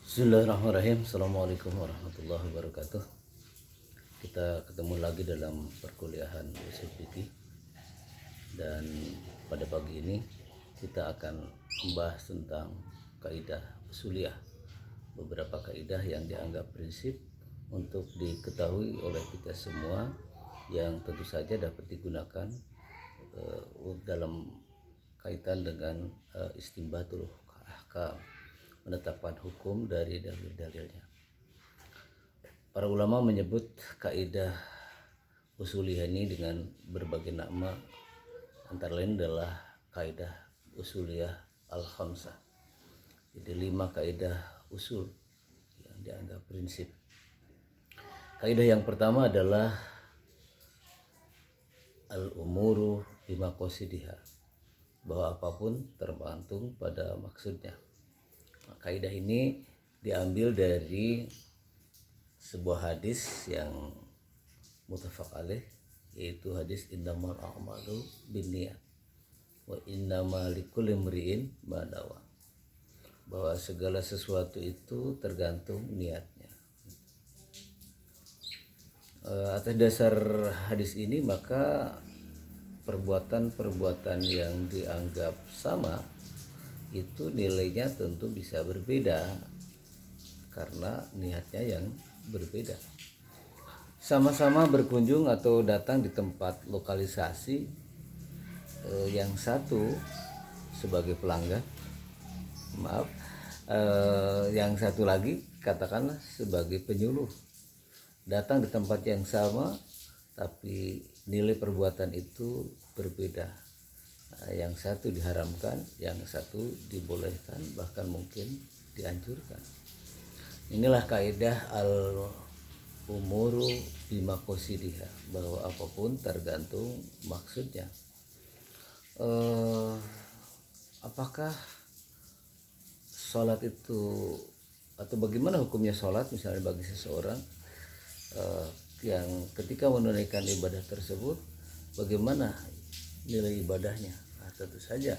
Bismillahirrahmanirrahim. Assalamualaikum warahmatullahi wabarakatuh. Kita ketemu lagi dalam perkuliahan usul fikih, dan pada pagi ini kita akan membahas tentang kaidah usuliyah. Beberapa kaidah yang dianggap prinsip untuk diketahui oleh kita semua, yang tentu saja dapat digunakan dalam kaitan dengan istinbatul ahkam, menetapkan hukum dari dalil-dalilnya. Para ulama menyebut kaidah usuliyah ini dengan berbagai nama, antara lain adalah kaidah usuliyah al-khamsah. Jadi 5 kaidah usul yang dianggap prinsip. Kaidah yang pertama adalah al-umuru bimaqasidiha, bahwa apapun tergantung pada maksudnya. Kaidah ini diambil dari sebuah hadis yang muttafaq alaih, yaitu hadis innamal a'malu binniyat wa innamal likulli imri'in ma nawa, bahwa segala sesuatu itu tergantung niatnya. Atas dasar hadis ini maka perbuatan-perbuatan yang dianggap sama itu nilainya tentu bisa berbeda karena niatnya yang berbeda. Sama-sama berkunjung atau datang di tempat lokalisasi, yang satu sebagai pelanggan, yang satu lagi katakanlah sebagai penyuluh, datang di tempat yang sama tapi nilai perbuatan itu berbeda. Yang satu diharamkan, yang satu dibolehkan, bahkan mungkin dianjurkan. Inilah kaidah al-umuru bimaqasidiha, bahwa apapun tergantung maksudnya. Apakah sholat itu, atau bagaimana hukumnya sholat misalnya bagi seseorang yang ketika menunaikan ibadah tersebut, bagaimana nilai ibadahnya? Tentu saja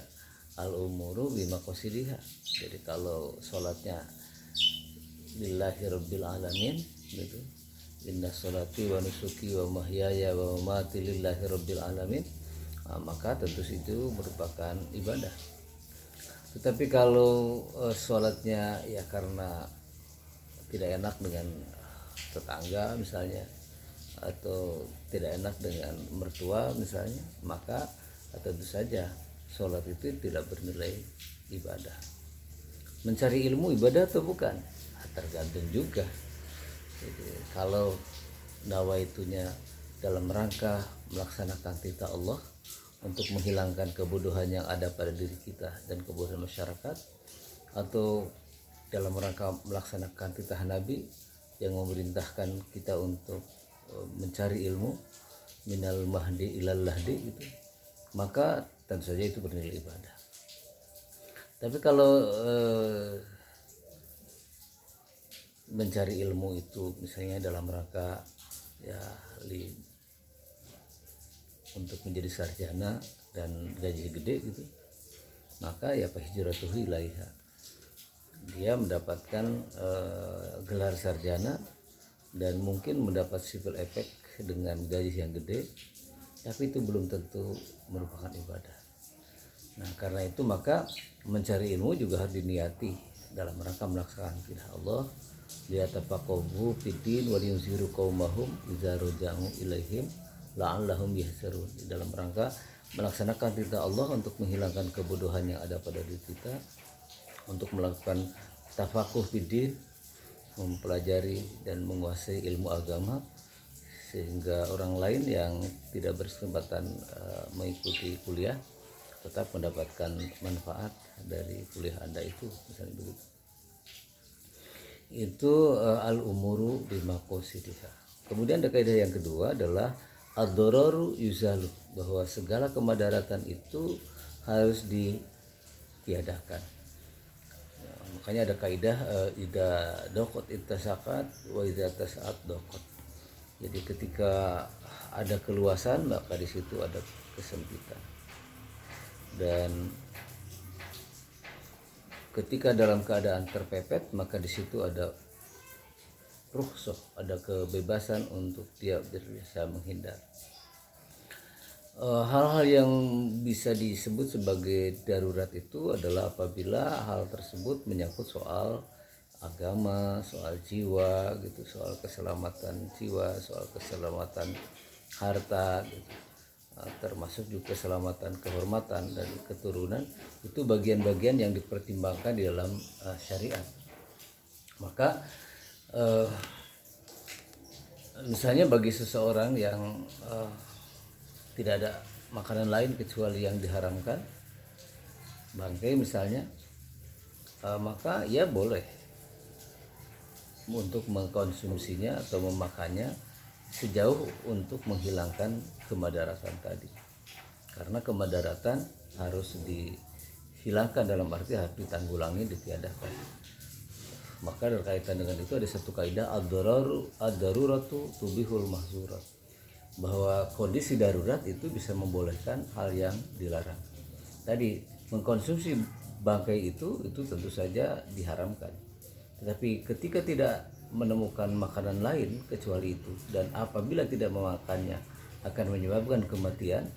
al-umuru bimaqasidiha. Jadi kalau sholatnya lillahi rabbil alamin gitu, inna sholati wa nusuki wa mahyaya wa mamati lillahi rabbil alamin, maka tentu itu merupakan ibadah. Tetapi kalau sholatnya ya karena tidak enak dengan tetangga misalnya, atau tidak enak dengan mertua misalnya, maka tentu saja sholat itu tidak bernilai ibadah. Mencari ilmu ibadah atau bukan? Tergantung juga. Jadi, kalau nawaitunya dalam rangka melaksanakan titah Allah untuk menghilangkan kebodohan yang ada pada diri kita dan kebodohan masyarakat, atau dalam rangka melaksanakan titah Nabi yang memerintahkan kita untuk mencari ilmu minal mahdi ilal lahdi gitu, maka tentu saja itu bernilai ibadah. Tapi kalau mencari ilmu itu misalnya dalam rangka ya untuk menjadi sarjana dan gaji gede gitu, maka ya fahijratuhu ilaiha, dia mendapatkan gelar sarjana dan mungkin mendapat civil effect dengan gaji yang gede, tapi itu belum tentu merupakan ibadah. Nah, karena itu maka mencari ilmu juga harus diniati dalam rangka melaksanakan titah Allah, liyatafaqahu fiddin wa liyunziru qaumahum idza raja'u ilaihim la'allahum yahzarun, dalam rangka melaksanakan titah Allah untuk menghilangkan kebodohan yang ada pada diri kita, untuk melakukan tafaqquh fiddin, mempelajari dan menguasai ilmu agama, sehingga orang lain yang tidak berkesempatan mengikuti kuliah tetap mendapatkan manfaat dari kuliah Anda itu, misalnya begitu. Itu al-umuru bimaqasidiha. Kemudian ada kaidah yang kedua adalah ad-dararu yuzalu, bahwa segala kemudaratan itu harus ditiadakan. Makanya ada kaidah idza daqat ittasaqat wa idza tas'at daqat. Jadi ketika ada keluasan maka di situ ada kesempitan. Dan ketika dalam keadaan terpepet, maka di situ ada rukhsah, ada kebebasan untuk dia bisa menghindar. Hal-hal yang bisa disebut sebagai darurat itu adalah apabila hal tersebut menyangkut soal agama, soal jiwa gitu, soal keselamatan jiwa, soal keselamatan harta gitu. Termasuk juga keselamatan kehormatan dan keturunan, itu bagian-bagian yang dipertimbangkan di dalam syariat. Maka misalnya bagi seseorang yang tidak ada makanan lain kecuali yang diharamkan, bangkai misalnya, maka ya boleh untuk mengkonsumsinya atau memakannya sejauh untuk menghilangkan kemadaratan tadi. Karena kemadaratan harus dihilangkan, dalam arti harus ditanggulangi, ditiadakan. Maka berkaitan dengan itu ada satu kaidah, ad-daruratu tubihul mahzurat, bahwa kondisi darurat itu bisa membolehkan hal yang dilarang. Tadi mengkonsumsi bangkai itu tentu saja diharamkan. Tetapi ketika tidak menemukan makanan lain kecuali itu, dan apabila tidak memakannya akan menyebabkan kematian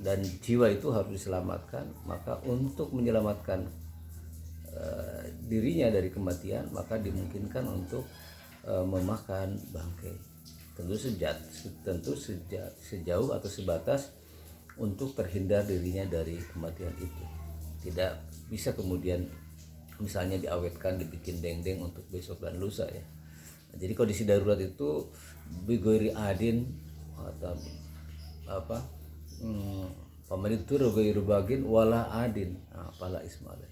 dan jiwa itu harus diselamatkan, maka untuk menyelamatkan dirinya dari kematian, maka dimungkinkan untuk memakan bangkai. Tentu sejauh atau sebatas untuk terhindar dirinya dari kematian itu. Tidak bisa kemudian misalnya diawetkan, dibikin dendeng untuk besok dan lusa ya. Jadi kondisi darurat itu bigoiri adin atau apa pamanitur goiru bagin wala adin pala ismalai.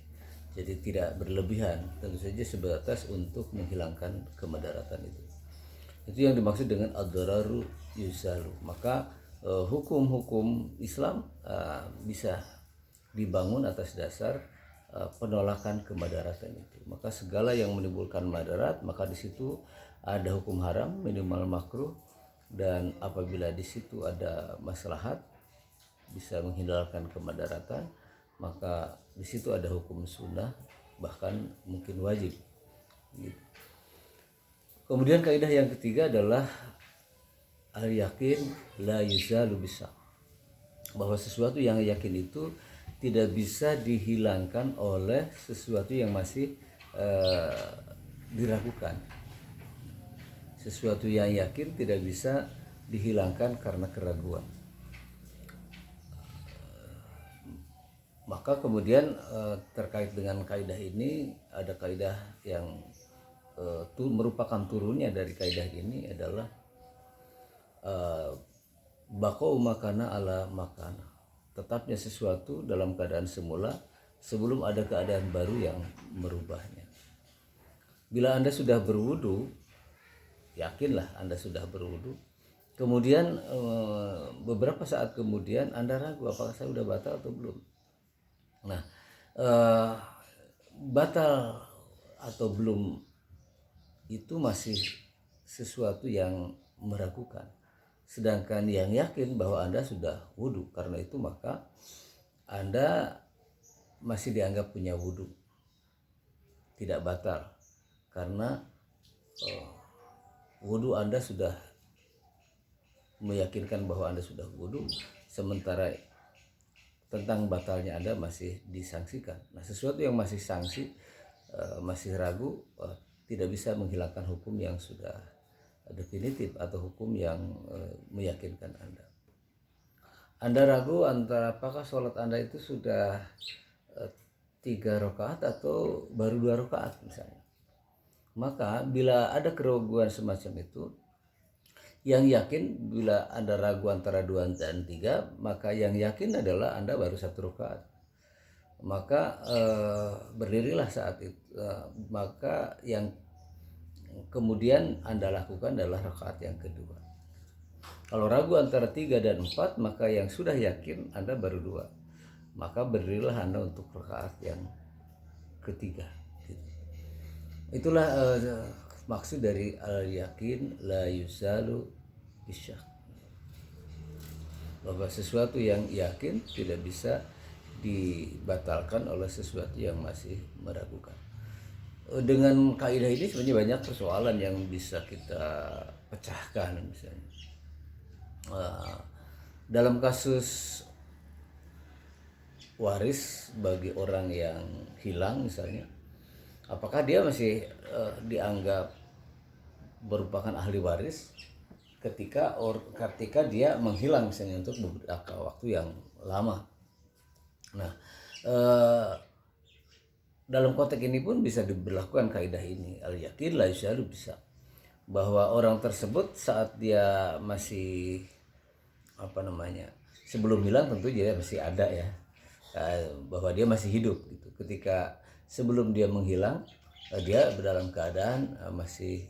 Jadi tidak berlebihan, tentu saja sebatas untuk menghilangkan kemadaratan itu. Itu yang dimaksud dengan ad-dararu yuzalu. Maka hukum-hukum Islam bisa dibangun atas dasar penolakan kemadaratan itu. Maka segala yang menimbulkan madarat, maka di situ ada hukum haram minimal makruh, dan apabila di situ ada maslahat bisa menghindarkan kemadaratan, maka di situ ada hukum sunnah, bahkan mungkin wajib gitu. Kemudian kaidah yang ketiga adalah al-yakin la yuzalu bisa, bahwa sesuatu yang yakin itu tidak bisa dihilangkan oleh sesuatu yang masih diragukan. Sesuatu yang yakin tidak bisa dihilangkan karena keraguan. Maka kemudian terkait dengan kaidah ini ada kaidah yang merupakan turunnya dari kaidah ini adalah baqa'u makana ala makana, tetapnya sesuatu dalam keadaan semula sebelum ada keadaan baru yang merubahnya. Bila Anda sudah berwudu, yakinlah Anda sudah berwudu, kemudian beberapa saat kemudian Anda ragu apakah saya sudah batal atau belum. Nah, batal atau belum itu masih sesuatu yang meragukan. Sedangkan yang yakin bahwa Anda sudah wudu, karena itu maka Anda masih dianggap punya wudu, tidak batal, karena wudu Anda sudah meyakinkan bahwa Anda sudah wudu, sementara tentang batalnya Anda masih disangsikan. Nah, sesuatu yang masih sanksi, masih ragu, tidak bisa menghilangkan hukum yang sudah definitif atau hukum yang meyakinkan Anda. Anda ragu antara apakah sholat Anda itu sudah 3 rakaat atau baru 2 rakaat misalnya. Maka bila ada keraguan semacam itu, yang yakin, bila Anda ragu antara 2 dan 3, maka yang yakin adalah Anda baru 1 rakaat. Maka berdirilah saat itu, maka yang kemudian Anda lakukan adalah rakaat yang kedua. Kalau ragu antara 3 dan 4, maka yang sudah yakin Anda baru 2, maka berdirilah Anda untuk rakaat yang ketiga. Itulah maksud dari al-yakin la yuzalu bisyak, bahwa sesuatu yang yakin tidak bisa dibatalkan oleh sesuatu yang masih meragukan. Dengan kaidah ini sebenarnya banyak persoalan yang bisa kita pecahkan. Misalnya dalam kasus waris bagi orang yang hilang misalnya, apakah dia masih dianggap merupakan ahli waris ketika dia menghilang misalnya untuk beberapa waktu yang lama. Nah, dalam konteks ini pun bisa diberlakukan kaidah ini, al-yakin la yusyadu bisa, bahwa orang tersebut saat dia masih sebelum hilang tentu dia masih ada ya, bahwa dia masih hidup gitu. Ketika sebelum dia menghilang, dia dalam keadaan masih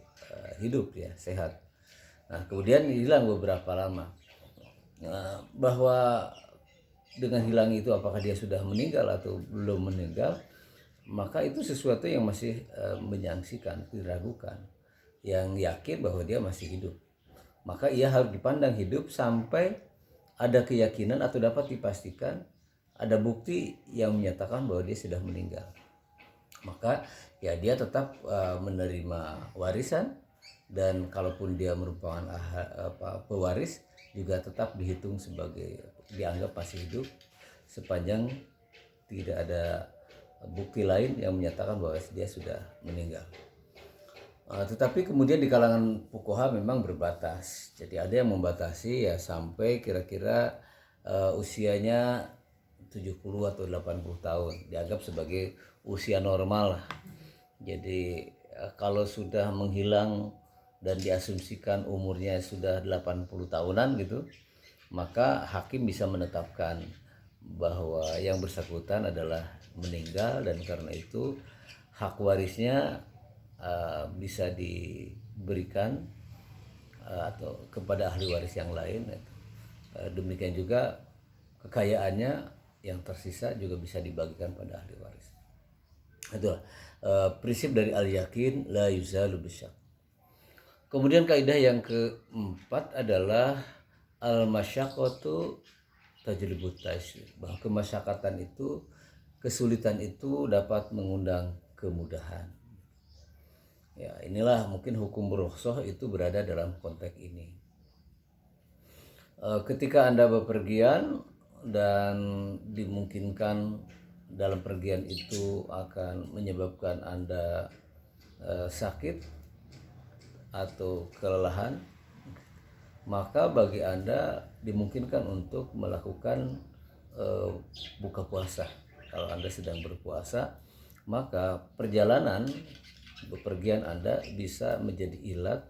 hidup ya, sehat. Nah, kemudian hilang beberapa lama. Bahwa dengan hilang itu apakah dia sudah meninggal atau belum meninggal, maka itu sesuatu yang masih menyaksikan, diragukan. Yang yakin bahwa dia masih hidup, maka ia harus dipandang hidup sampai ada keyakinan atau dapat dipastikan ada bukti yang menyatakan bahwa dia sudah meninggal. Maka ya dia tetap menerima warisan, dan kalaupun dia merupakan pewaris juga tetap dihitung sebagai, dianggap masih hidup sepanjang tidak ada bukti lain yang menyatakan bahwa dia sudah meninggal. Tetapi kemudian di kalangan fuqaha memang berbatas. Jadi ada yang membatasi ya sampai kira-kira usianya 70 atau 80 tahun dianggap sebagai usia normal lah. Jadi kalau sudah menghilang dan diasumsikan umurnya sudah 80 tahunan gitu, maka hakim bisa menetapkan bahwa yang bersangkutan adalah meninggal, dan karena itu hak warisnya bisa diberikan atau kepada ahli waris yang lain. Demikian juga kekayaannya yang tersisa juga bisa dibagikan pada ahli waris. Itulah prinsip dari al-yakin la yuzalu bisyak. Kemudian kaidah yang keempat adalah al-masyaqqatu tajlibut taysir, bahwa kemasyakatan itu, kesulitan itu dapat mengundang kemudahan. Ya, inilah mungkin hukum rukhsah itu berada dalam konteks ini. Ketika Anda bepergian dan dimungkinkan dalam pergian itu akan menyebabkan Anda sakit atau kelelahan, maka bagi Anda dimungkinkan untuk melakukan buka puasa. Kalau Anda sedang berpuasa, maka perjalanan bepergian Anda bisa menjadi ilat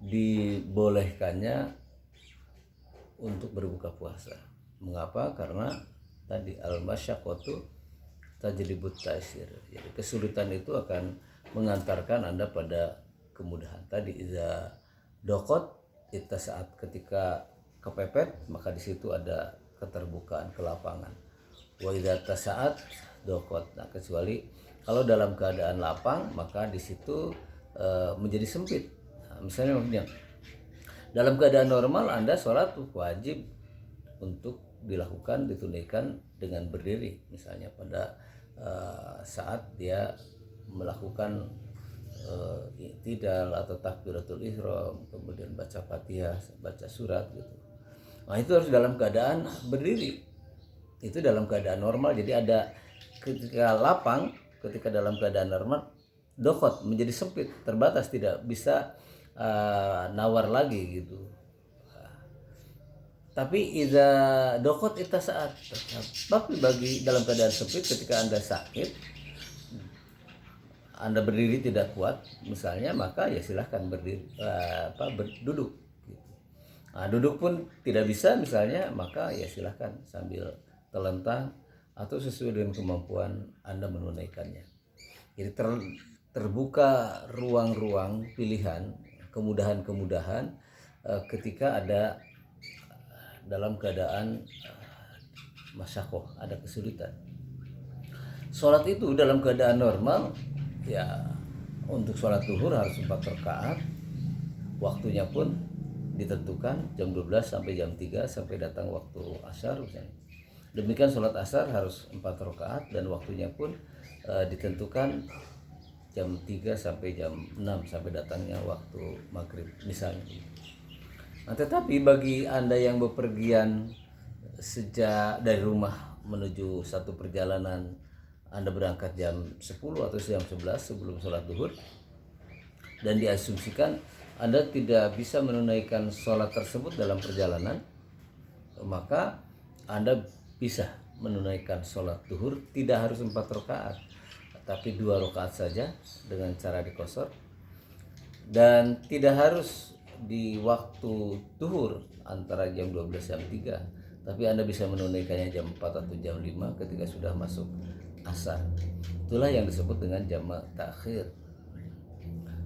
dibolehkannya untuk berbuka puasa. Mengapa? Karena tadi al-masyaqqatu tajlibut taysir. Jadi kesulitan itu akan mengantarkan Anda pada kemudahan. Tadi iza dokot, itu saat ketika kepepet, maka di situ ada keterbukaan, kelapangan. Wa idza tasaat dokot. Nah, kecuali kalau dalam keadaan lapang, maka di situ menjadi sempit. Nah, misalnya dalam keadaan normal Anda sholat wajib untuk dilakukan, ditunaikan dengan berdiri. Misalnya pada saat dia melakukan i'tidal atau takbiratul ihram, kemudian baca Fatihah, baca surat gitu. Nah, itu harus dalam keadaan berdiri. Itu dalam keadaan normal. Jadi ada ketika lapang, ketika dalam keadaan normal, dokot menjadi sempit, terbatas, tidak bisa nawar lagi gitu. Tapi iza dokot itu saat, tapi bagi dalam keadaan sempit, ketika Anda sakit, Anda berdiri tidak kuat misalnya, maka ya silahkan berdiri, duduk. Nah, duduk pun tidak bisa misalnya, maka ya silahkan sambil telentang atau sesuai dengan kemampuan Anda menunaikannya. Jadi terbuka ruang-ruang pilihan, kemudahan-kemudahan ketika ada dalam keadaan masyakoh, ada kesulitan. Sholat itu dalam keadaan normal, ya untuk sholat zuhur harus 4 rakaat, waktunya pun ditentukan jam 12 sampai jam 3 sampai datang waktu asar misalnya. Demikian sholat asar harus 4 rakaat dan waktunya pun ditentukan jam 3 sampai jam 6 sampai datangnya waktu maghrib misalnya. Nah, tetapi bagi Anda yang bepergian sejak dari rumah menuju satu perjalanan, Anda berangkat jam 10 atau jam 11 sebelum sholat duhur, dan diasumsikan Anda tidak bisa menunaikan sholat tersebut dalam perjalanan, maka Anda bisa menunaikan sholat duhur tidak harus 4 rakaat, tapi 2 rakaat saja dengan cara dikosor, dan tidak harus di waktu duhur antara jam 12 jam 3, tapi Anda bisa menunaikannya jam 4 atau jam 5 ketika sudah masuk asar. Itulah yang disebut dengan jamak takhir.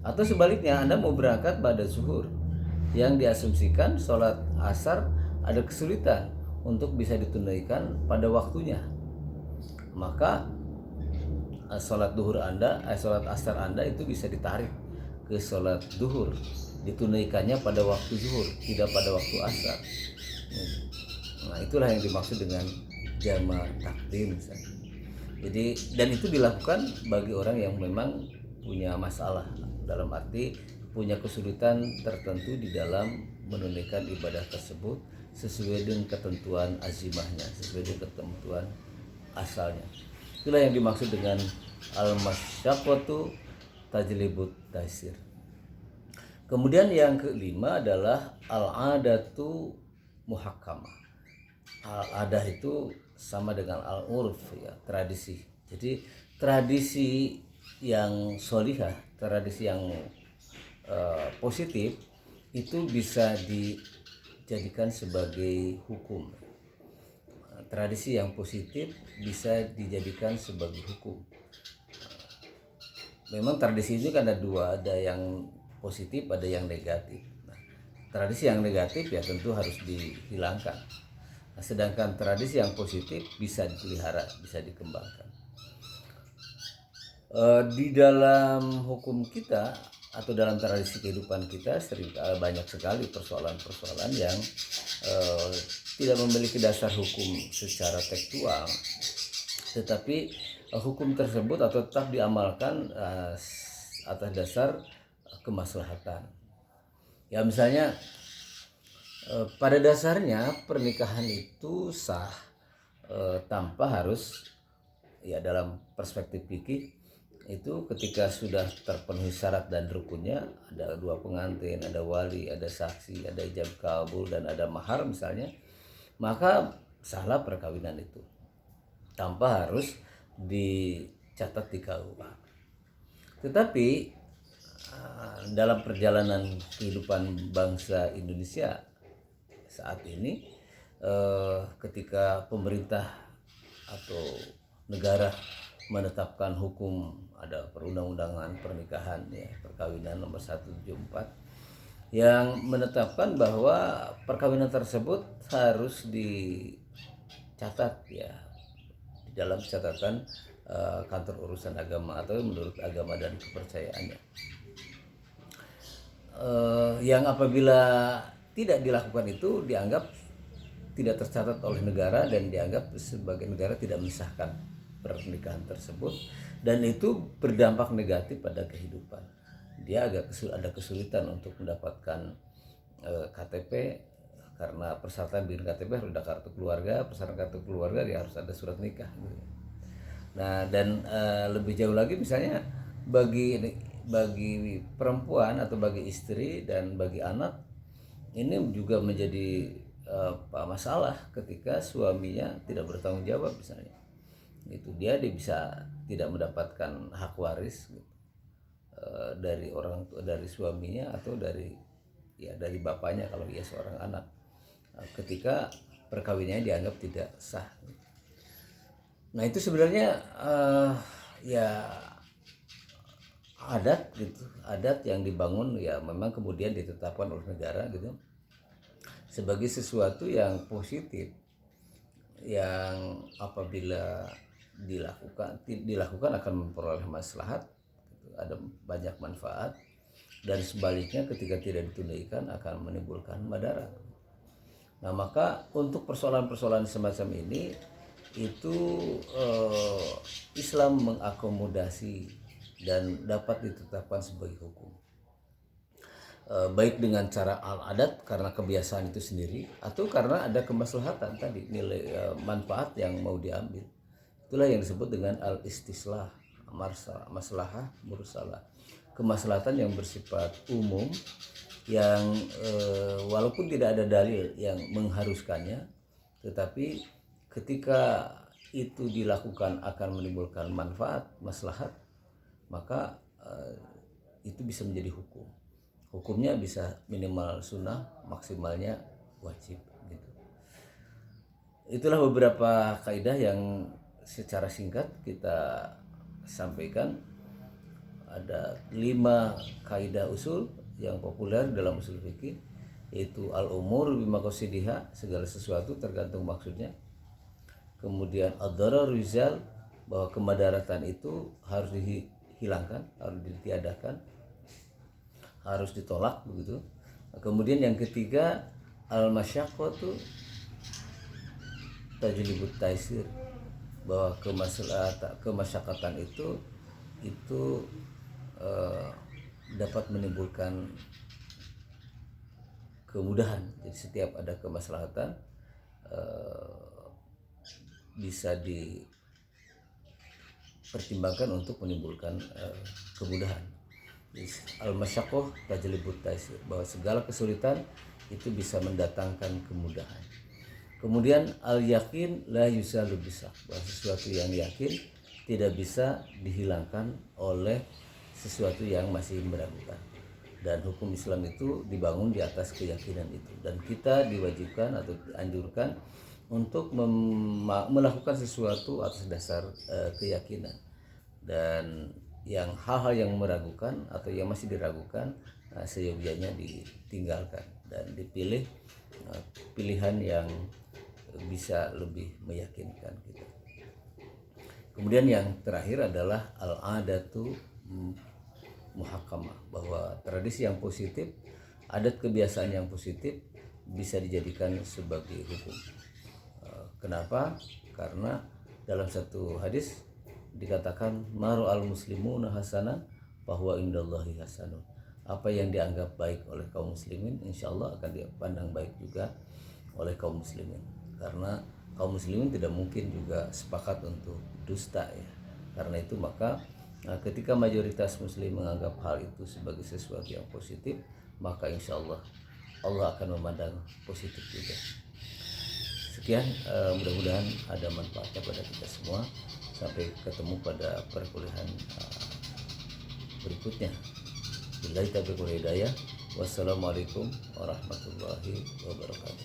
Atau sebaliknya, Anda mau berangkat pada zuhur yang diasumsikan sholat asar ada kesulitan untuk bisa ditunaikan pada waktunya, maka sholat duhur Anda, sholat asar Anda itu bisa ditarik ke sholat duhur, ditunaikannya pada waktu zuhur, tidak pada waktu asar. Nah, itulah yang dimaksud dengan jamak takdim. Jadi, dan itu dilakukan bagi orang yang memang punya masalah, dalam arti punya kesulitan tertentu di dalam menunaikan ibadah tersebut sesuai dengan ketentuan azimahnya, sesuai dengan ketentuan asalnya. Itulah yang dimaksud dengan al-masyaqqatu tajlibut taysir. Kemudian yang kelima adalah al-adatu muhakkamah. Al-adah itu sama dengan al-urf, ya, tradisi. Jadi tradisi yang sholihah, tradisi yang positif itu bisa dijadikan sebagai hukum. Tradisi yang positif bisa dijadikan sebagai hukum. Memang tradisi itu kan ada dua, ada yang positif, ada yang negatif. Nah, tradisi yang negatif ya tentu harus dihilangkan. Nah, sedangkan tradisi yang positif bisa dipelihara, bisa dikembangkan. Di dalam hukum kita atau dalam tradisi kehidupan kita sering banyak sekali persoalan-persoalan yang tidak memiliki dasar hukum secara tekstual, tetapi hukum tersebut atau tetap diamalkan atas dasar kemaslahatan. Ya, misalnya pada dasarnya pernikahan itu sah tanpa harus, ya, dalam perspektif fikih itu ketika sudah terpenuhi syarat dan rukunnya, ada 2 pengantin, ada wali, ada saksi, ada ijab kabul, dan ada mahar misalnya, maka sahlah perkawinan itu tanpa harus dicatat di KUA. Tetapi dalam perjalanan kehidupan bangsa Indonesia saat ini, ketika pemerintah atau negara menetapkan hukum, ada perundang-undangan pernikahan, ya, perkawinan nomor 174 yang menetapkan bahwa perkawinan tersebut harus dicatat, ya, di dalam catatan kantor urusan agama atau menurut agama dan kepercayaannya. Yang apabila tidak dilakukan itu dianggap tidak tercatat oleh negara dan dianggap sebagai negara tidak mensahkan pernikahan tersebut, dan itu berdampak negatif pada kehidupan. Dia ada kesulitan untuk mendapatkan KTP karena persyaratan bikin KTP harus ada kartu keluarga, persyaratan kartu keluarga dia harus ada surat nikah. Nah, dan lebih jauh lagi misalnya bagi perempuan atau bagi istri dan bagi anak, ini juga menjadi masalah ketika suaminya tidak bertanggung jawab misalnya. Itu dia bisa tidak mendapatkan hak waris gitu, dari orang tua, dari suaminya atau dari bapaknya kalau dia seorang anak, ketika perkawinannya dianggap tidak sah. Nah, itu sebenarnya ya adat gitu, adat yang dibangun, ya, memang kemudian ditetapkan oleh negara gitu sebagai sesuatu yang positif, yang apabila dilakukan akan memperoleh maslahat, ada banyak manfaat, dan sebaliknya ketika tidak ditunaikan akan menimbulkan madarat. Nah, maka untuk persoalan-persoalan semacam ini itu Islam mengakomodasi dan dapat ditetapkan sebagai hukum. Baik dengan cara al-adat karena kebiasaan itu sendiri, atau karena ada kemaslahatan tadi, nilai manfaat yang mau diambil. Itulah yang disebut dengan al-istislah, maslahah mursalah, kemaslahatan yang bersifat umum, yang walaupun tidak ada dalil yang mengharuskannya, tetapi ketika itu dilakukan akan menimbulkan manfaat, maslahat, maka itu bisa menjadi hukum. Hukumnya bisa minimal sunnah, maksimalnya wajib gitu. Itulah beberapa kaidah yang secara singkat kita sampaikan. Ada 5 kaidah usul yang populer dalam usul fikih, yaitu al-umur bimaqasidiha, segala sesuatu tergantung maksudnya. Kemudian ad-darar rizal, bahwa kemudaratan itu harus dihilangkan, harus ditiadakan, harus ditolak begitu. Kemudian yang ketiga, al-masyaqqatu tajlibut taisir, bahwa kemasyakatan itu dapat menimbulkan kemudahan. Jadi setiap ada kemaslahatan bisa dipertimbangkan untuk menimbulkan kemudahan. Al-masyaqqah tajlibut taisir, bahwa segala kesulitan itu bisa mendatangkan kemudahan. Kemudian al-yakin la yuzalu bisak, bahwa sesuatu yang yakin tidak bisa dihilangkan oleh sesuatu yang masih meragukan. Dan hukum Islam itu dibangun di atas keyakinan itu, dan kita diwajibkan atau dianjurkan untuk melakukan sesuatu atas dasar keyakinan. Dan yang hal-hal yang meragukan atau yang masih diragukan, seyogyanya ditinggalkan dan dipilih pilihan yang bisa lebih meyakinkan kita. Kemudian yang terakhir adalah al-adatu muhakkamah, bahwa tradisi yang positif, adat kebiasaan yang positif bisa dijadikan sebagai hukum. Kenapa? Karena dalam satu hadis dikatakan maru al muslimuna hasanah bahwa indallahi hasanun. Apa yang dianggap baik oleh kaum muslimin, insya Allah akan dipandang baik juga oleh kaum muslimin. Karena kaum muslimin tidak mungkin juga sepakat untuk dusta ya. Karena itu maka ketika mayoritas muslim menganggap hal itu sebagai sesuatu yang positif, maka insya Allah Allah akan memandang positif juga. Sekian, mudah-mudahan ada manfaatnya pada kita semua. Sampai ketemu pada perkuliahan berikutnya. Billahi taufiq wal hidayah. Wassalamualaikum warahmatullahi wabarakatuh.